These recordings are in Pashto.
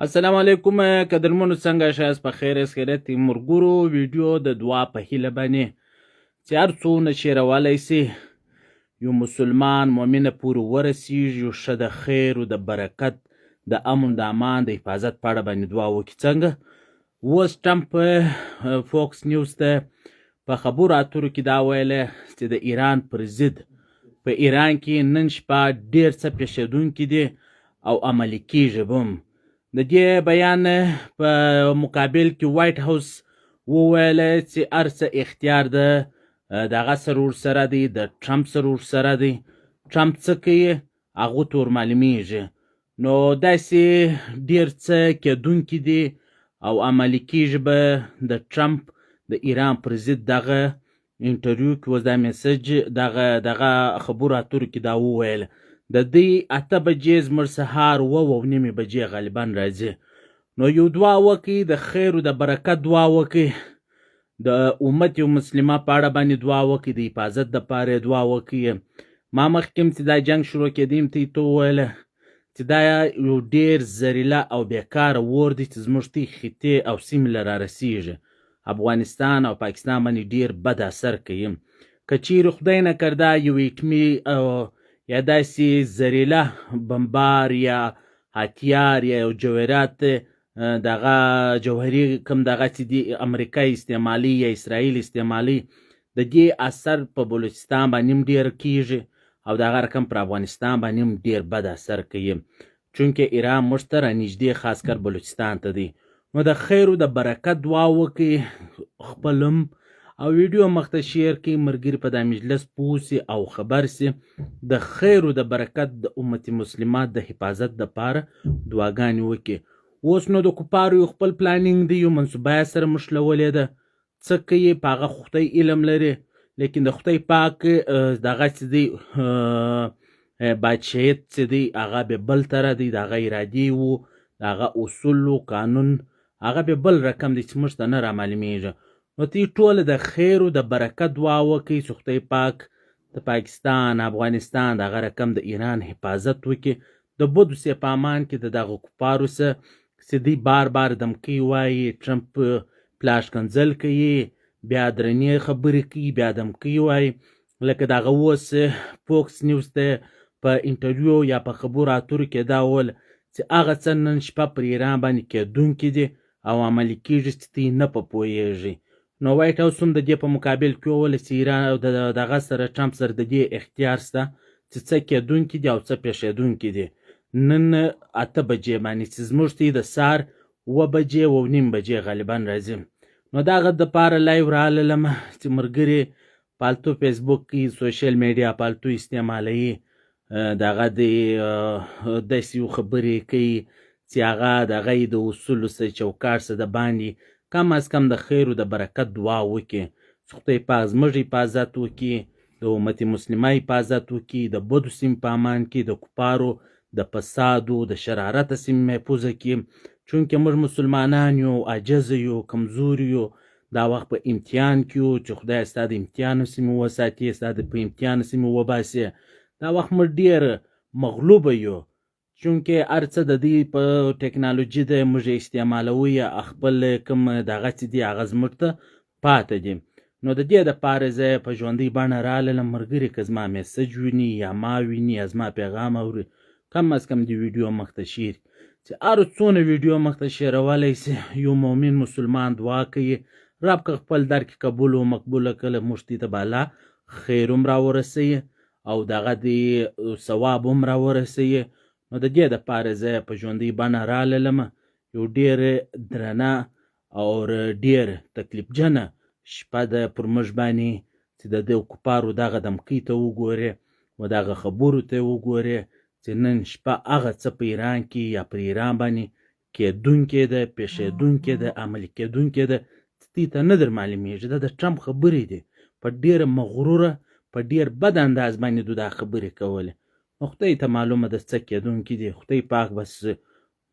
السلام علیکم قدرمنو څنګه شایست په خیر است خیرت مرګورو ویډیو د دعا په هیله باندې چې هر څونه چې رولی سي یو مسلمان مؤمنه پورې ورسیږي یو ښه د خیر و د برکت د امن د امان د حفاظت په اړه باندې دعا وکړي. څنګه اوس ټرمپ فوکس نیوز ته په خبرو اترو کې دا ویله چې د ایران پر ضد په ایران کې نن شپه ډېر څه پیښېدونکي دي او عملي کیږي بم. د دې بیان په مقابل کې وایټ هاوس وویله چې هر څه اختیار ده دغه سره ورسره دی، د ټرمپ سره ورسره دی. ټرمپ څه کوي هغو ته ور معلومیږي. نو داسې ډېر څه کېدونکي دي او عملي کیږي به د ټرمپ د ایران پر ضد دغه انټرویو کې اوس دا میسج دغه خبرو اترو کې دا وویله. د دوی 8 بجې زموږ سهار 9:30 بجې غالبا راځي. نو یو دعا وکړئ، د خیر و د برکت دعا وکړئ، د امت یو مسلمه په اړه باندې دعا وکړئ، د حفاظت دپاره یې دعا وکړئ. ما مخکې چې دا جنګ شروع کېدی ته یې وویله چې دا یو ډېر زریله او بیکاره اور دی چې زموږ ته خطې او سیمې له رارسېږي. افغانستان او پاکستان باندې ډېر بد اثر کوي. که چیرې خدای نکرده یو ایټمي یا داسې زریله بمبار یا هتیار یا یو جوهرات دغه جوهري کوم دغه چې دي امریکا استعمالي یا اسرائیل استعمالي، د دې اثر په بلوچستان باندې هم ډېر کیږي او دغه رقم پر افغانستان باندې هم ډېر بد اثر کوي، چونکې ایران موږ ته رانږدې خاص کر بلوچستان ته دی. نو د خیر و د برکت دعا وکړئ، خپلم او ویډیو مخته شیر کړئ، ملګري په دا مجلس پوه سي او خبر سي. د خیر و د برکت د امت مسلمات د حفاظت دپاره دعاګانې وکړي. اوس نو د کفارو یو خپل پلانینګ دی، یو منصوبه یې سره مښلولې ده. څه کوي په هغه خدای علم لري، لیکن د خدای پاک دغه چې دی بادشاهیت چې دی هغه به بل طرح دی، د هغه ارادې و، د هغه اصول و قانون هغه به بل رقم دی چې موږ ته نه رامعلومیږي. نو تی ټوله د خیر و د برکت دعا وکړئ چې خدای پاک د پاکستان افغانستان دغه رقم د ایران حفاظت وکړي. د بدو سي په امان کې د دغه کفارو سه چې دوی بار بار دمکۍ وایي، ټرمپ پلاش کنځل کوي، بیا درنې خبرې کوي، بیا دمکۍ وایي. لکه دغه اوس فوکس نیوز ته په انټرویو یا په خبرو اترو کې دا وویل چې هغه څه نن شپه پر ایران باندې کېدونکي دي او عملي کیږي چې دوی نه په پوهېږي. نو وایټ هاوس هم د دې په مقابل کې وویل چې ایران دغه سره ټرمپ سره د دې اختیار شته چې څه کېدونکي دي او څه پیښېدونکي دي. نن 8 بجې باندې چې زموږ ته د سهار 9 بجې 9:30 بجې غالبا راځي. نو دغه دپاره لایو راللم چې ملګري پالتو فیسبوک کې سوشل میډیا پالتو استعمالوي، دغه داسې یو خبرې کوي چې هغه دغه د اصولو څه چوکاټ څه د باندې کم از کم د خیر و د برکت دعا وکړي چې خدای پاک زموږ حفاظت وکړي، د امت مسلمه حفاظت وکړي، د بدو سیمې په امان کې، د کفارو د فسادو د شرارته سیمې محفوظه کړي. چونکې موږ مسلمانان یو، عاجز یو، کمزور یو، دا وخت په امتحان کې یو چې خدای ستا د امتحان سیمې وساتي، ستا د په امتحان سیمې وباسي. دا وخت موږ ډېر مغلوبه یو، چونکې هر څه د دوی په ټکنالوژي د موږ استعمالوي، خپل کوم دغه چې دي هغه زموږ ته پاته دي. نو د دې دپاره زه په ژوندۍ بڼه راللم. ملګري که زما میسج ویني یا ما ویني یا زما پیغام اوري، کم از کم د ویډیو مخته شیر چې هر څونه ویډیو مخته شیرولی سي. یو مؤمن مسلمان دعا کوي رب که خپل در کې قبول و مقبوله کله موږ ته به الله خیر هم راورسوي او دغه د ثواب هم راورسوي. نو د دې دپاره زه په ژوندۍ بڼه راللم. یو ډېر درنه او ډېر تکلیفجنه شپه ده پر موږ باندې چې د دې کفارو دغه دمکۍ ته وګورې و دغه خبرو ته وګورې چې نن شپه هغه څه په ایران کې یا پر ایران باندې کېدونکې ده، پیښېدونکې ده، عملي کېدونکې ده چې دوی ته نه در معلومېږي. دا د ټرمپ خبرې دي، په ډېره مغروره په ډېر بد انداز باندې دو دا خبرې کولې. نو خدای ته معلومه ده څه کېدونکي دي. خدای پاک بس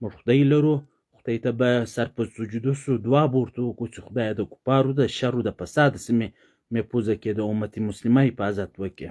موږ خدای لرو، خدای ته به سر په سجدو سو دعا به ورته وکړو چې خدایه د کفارو د شر و د فساد سیمې محفوظه کړي، د امت مسلمه حفاظت وکړي.